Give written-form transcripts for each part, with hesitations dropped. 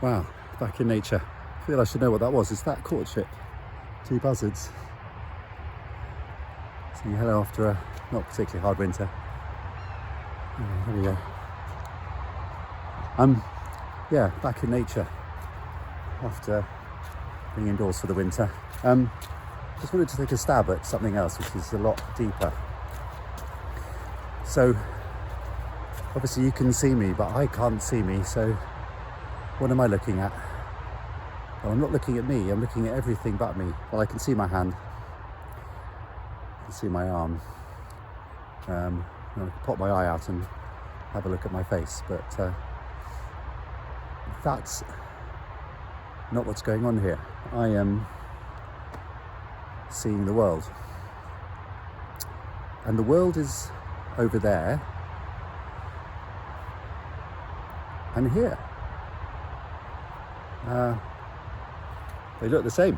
Wow, back in nature. I feel I should know what that was. Is that courtship? Two buzzards. Saying hello after a not particularly hard winter. Oh, there we go. Yeah, back in nature after being indoors for the winter. Just wanted to take a stab at something else, which is a lot deeper. So, obviously you can see me, but I can't see me, so what am I looking at? Well, I'm not looking at me, I'm looking at everything but me. Well, I can see my hand, I can see my arm. I can pop my eye out and have a look at my face, but that's not what's going on here. I am seeing the world. And the world is over there and here. They look the same.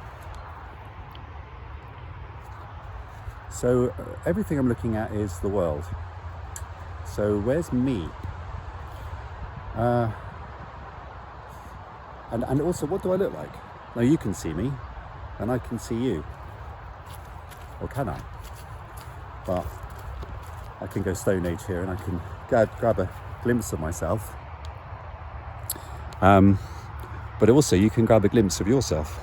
So everything I'm looking at is the world. So where's me? And also, what do I look like? Now you can see me, and I can see you. Or can I? But I can go Stone Age here, and I can grab a glimpse of myself. But also, you can grab a glimpse of yourself.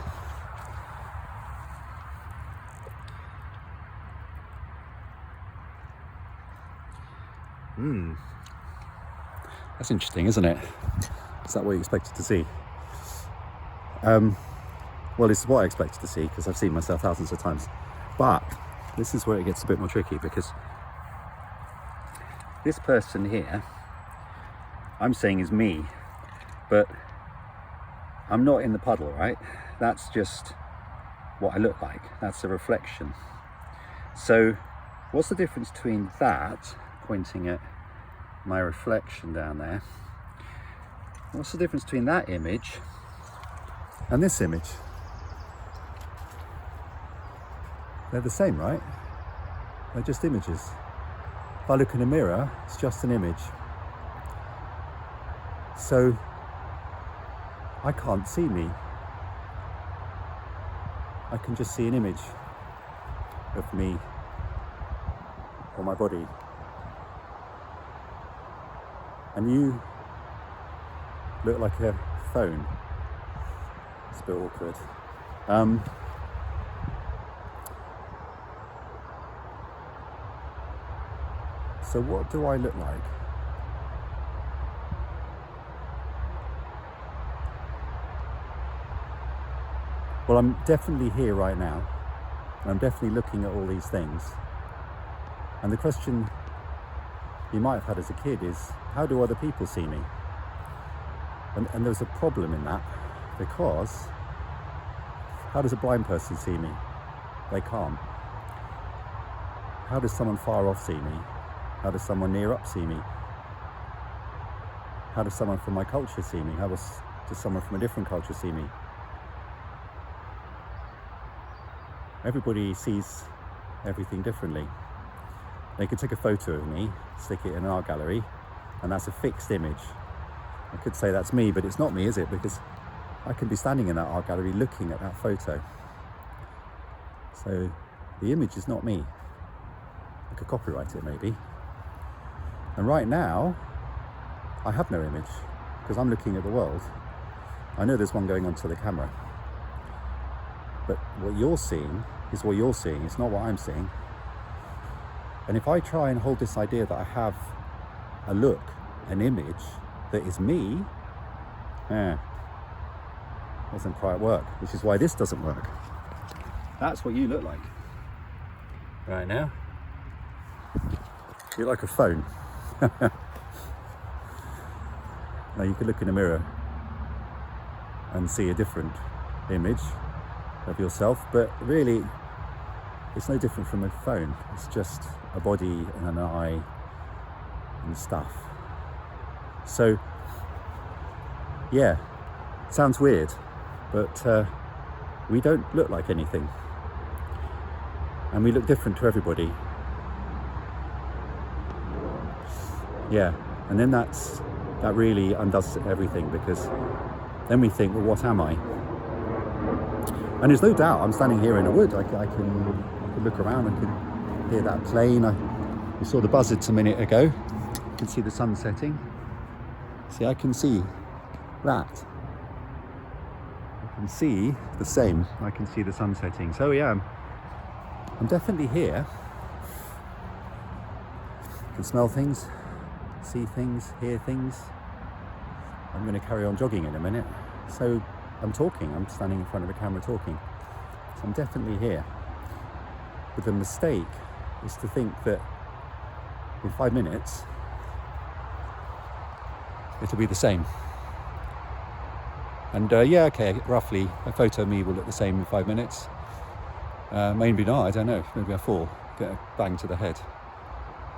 That's interesting, isn't it? Is that what you expected to see? Well, this is what I expected to see, because I've seen myself thousands of times. But this is where it gets a bit more tricky, because this person here, I'm saying is me, but I'm not in the puddle, right? That's just what I look like. That's a reflection. So what's the difference between that, pointing at my reflection down there, what's the difference between that image and this image? They're the same, right? They're just images. If I look in a mirror, it's just an image. So I can't see me. I can just see an image of me or my body. And you look like a phone. It's a bit awkward. So what do I look like? Well, I'm definitely here right now. And I'm definitely looking at all these things. And the question you might have had as a kid is, how do other people see me? And there's a problem in that, because how does a blind person see me? They can't. How does someone far off see me? How does someone near up see me? How does someone from my culture see me? How does someone from a different culture see me? Everybody sees everything differently. They could take a photo of me, stick it in an art gallery, and that's a fixed image. I could say that's me, but it's not me, is it? Because I can be standing in that art gallery looking at that photo. So the image is not me. I could copyright it maybe. And right now, I have no image, because I'm looking at the world. I know there's one going onto the camera. But what you're seeing is what you're seeing, it's not what I'm seeing. And if I try and hold this idea that I have a look, an image that is me, doesn't quite work, which is why this doesn't work. That's what you look like right now. You're like a phone. Now you could look in a mirror and see a different image of yourself, but really it's no different from a phone. It's just a body and an eye and stuff. So yeah, sounds weird, but we don't look like anything, and we look different to everybody. Yeah, and then that really undoes everything, because then we think, well, what am I? And there's no doubt I'm standing here in a wood. I can look around, I can hear that plane. We saw the buzzards a minute ago. You can see the sun setting. See, I can see that. I can see the same. I can see the sun setting. So yeah, I'm definitely here. I can smell things, see things, hear things. I'm going to carry on jogging in a minute. So I'm talking, I'm standing in front of a camera talking. So I'm definitely here. But the mistake is to think that in 5 minutes, it'll be the same. And yeah, okay, roughly a photo of me will look the same in 5 minutes. Maybe not, I don't know. Maybe I fall, get a bang to the head.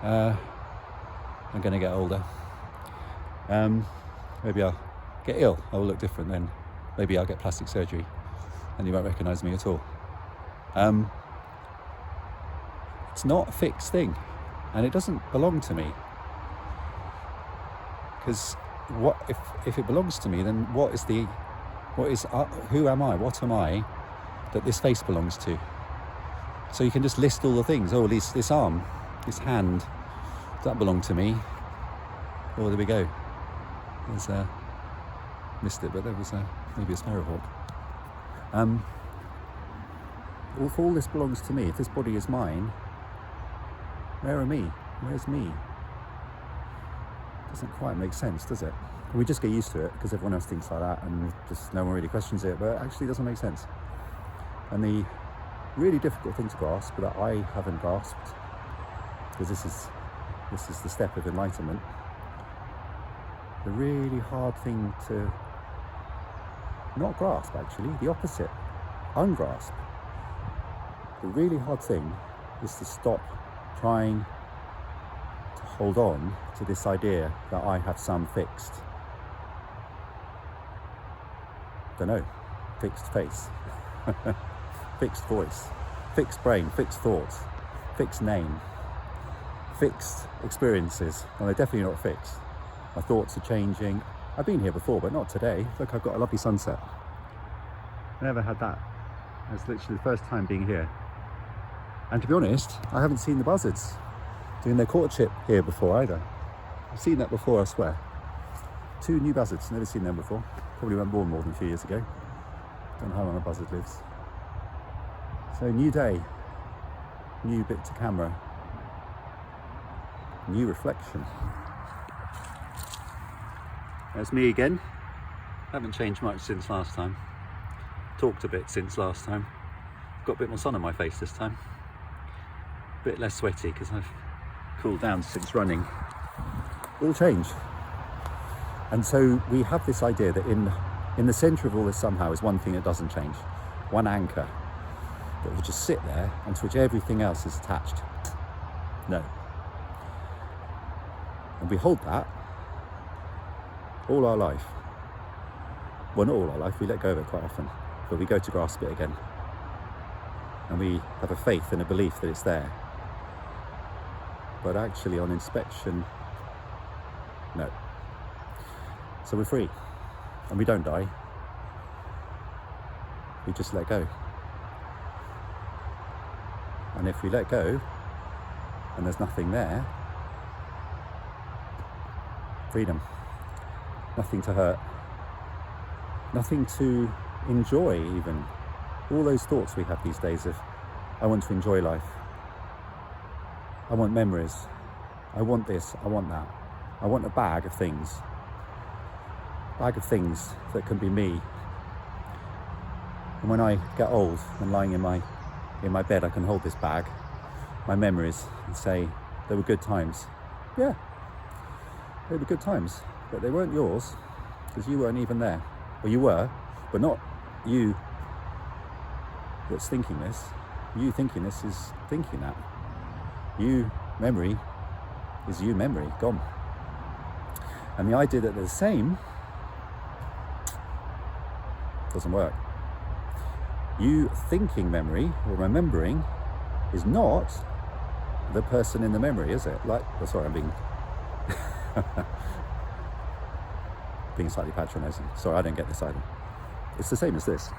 I'm going to get older. Maybe I'll get ill. I will look different then. Maybe I'll get plastic surgery and you won't recognise me at all. It's not a fixed thing, and it doesn't belong to me. Because what if it belongs to me, then who am I? What am I that this face belongs to? So you can just list all the things. Oh, this arm, this hand, does that belong to me? Oh, there we go. There's missed it, but there was maybe a sparrowhawk. If all this belongs to me, if this body is mine, where are me? Where's me? Doesn't quite make sense, does it? We just get used to it because everyone else thinks like that, and just no one really questions it. But it actually doesn't make sense. And the really difficult thing to grasp, that I haven't grasped, because this is the step of enlightenment. The really hard thing to not grasp, actually, the opposite, ungrasp. The really hard thing is to stop trying to hold on to this idea that I have some fixed, fixed face, fixed voice, fixed brain, fixed thoughts, fixed name, fixed experiences. Well, they're definitely not fixed. My thoughts are changing. I've been here before, but not today. Look, I've got a lovely sunset. I never had that. It's literally the first time being here. And to be honest, I haven't seen the buzzards doing their courtship here before either. I've seen that before, I swear. 2 new buzzards, never seen them before. Probably weren't born more than a few years ago. Don't know how long a buzzard lives. So new day, new bit to camera, new reflection. There's me again. Haven't changed much since last time. Talked a bit since last time. Got a bit more sun on my face this time. A bit less sweaty because I've cooled down since running. All change. And so we have this idea that in the centre of all this somehow is one thing that doesn't change. One anchor that will just sit there and to which everything else is attached. No. And we hold that all our life. Well, not all our life, we let go of it quite often, but we go to grasp it again. And we have a faith and a belief that it's there. But actually on inspection, no. So we're free, and we don't die. We just let go. And if we let go, and there's nothing there, freedom. Nothing to hurt, nothing to enjoy even. All those thoughts we have these days of, I want to enjoy life, I want memories, I want this, I want that, I want a bag of things that can be me. And when I get old and lying in my bed, I can hold this bag, my memories, and say, they were good times. Yeah, they were good times. But they weren't yours, because you weren't even there. Well, you were, but not you that's thinking this. You thinking this is thinking that. You memory is you memory, gone. And the idea that they're the same doesn't work. You thinking memory or remembering is not the person in the memory, is it? Like, oh, sorry, I'm being being slightly patronising. Sorry, I don't get this either. It's the same as this.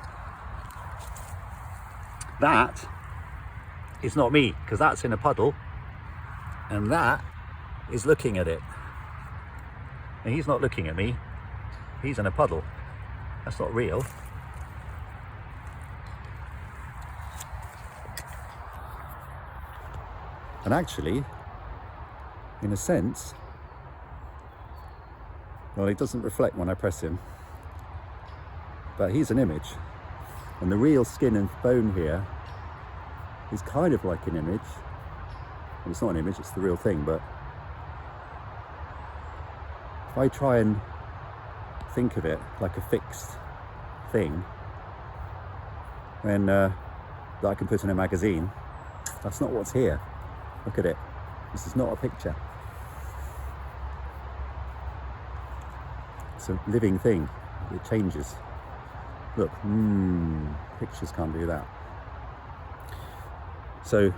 That is not me, because that's in a puddle, and that is looking at it. And he's not looking at me, he's in a puddle. That's not real. And actually, in a sense, well, he doesn't reflect when I press him, but he's an image. And the real skin and bone here is kind of like an image. Well, it's not an image, it's the real thing, but if I try and think of it like a fixed thing, then that I can put in a magazine, that's not what's here. Look at it. This is not a picture. It's a living thing. It changes. Look, pictures can't do that. So,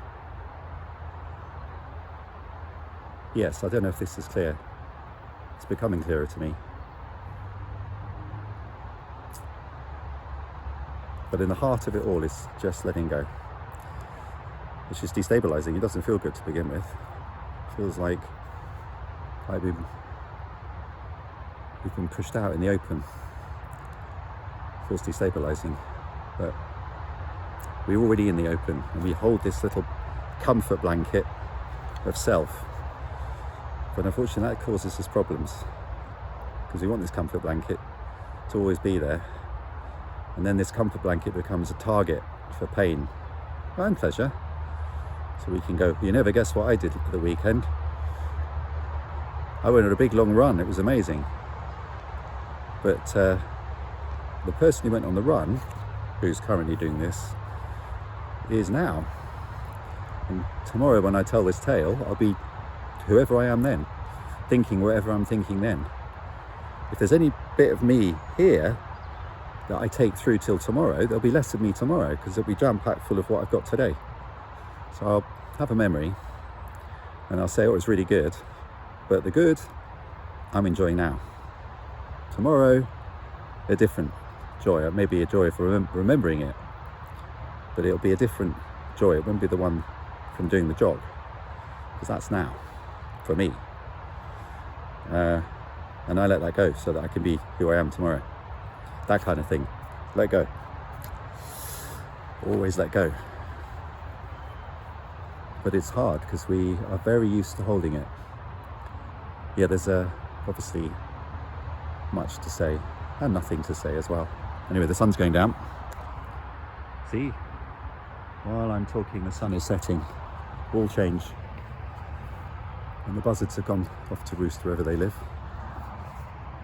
yes, I don't know if this is clear. It's becoming clearer to me. But in the heart of it all is just letting go. Which is destabilizing. It doesn't feel good to begin with. It feels like we've been pushed out in the open. It feels destabilizing. But we're already in the open, and we hold this little comfort blanket of self. But unfortunately that causes us problems, because we want this comfort blanket to always be there. And then this comfort blanket becomes a target for pain and pleasure. So we can go, you never guess what I did at the weekend. I went on a big long run, it was amazing. But the person who went on the run, who's currently doing this, is now. And tomorrow when I tell this tale, I'll be whoever I am then, thinking whatever I'm thinking then. If there's any bit of me here that I take through till tomorrow, there'll be less of me tomorrow, because it'll be jam-packed full of what I've got today. So I'll have a memory and I'll say, oh, it's really good, but the good I'm enjoying now. Tomorrow, a different joy. It may be a joy for remembering it, but it'll be a different joy. It won't be the one from doing the jog, because that's now for me. And I let that go so that I can be who I am tomorrow. That kind of thing. Let go. Always let go. But it's hard because we are very used to holding it. Yeah, there's obviously much to say and nothing to say as well. Anyway, the sun's going down. See? While I'm talking, the sun is setting. All change. And the buzzards have gone off to roost wherever they live.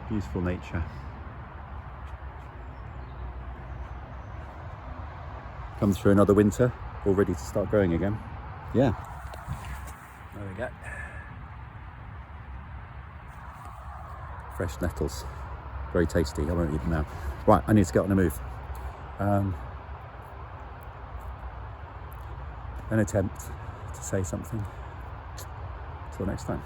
Beautiful nature. Comes through another winter, all ready to start growing again. Yeah. There we go. Fresh nettles. Very tasty. I won't eat them now. Right, I need to get on the move. An attempt to say something. Till next time.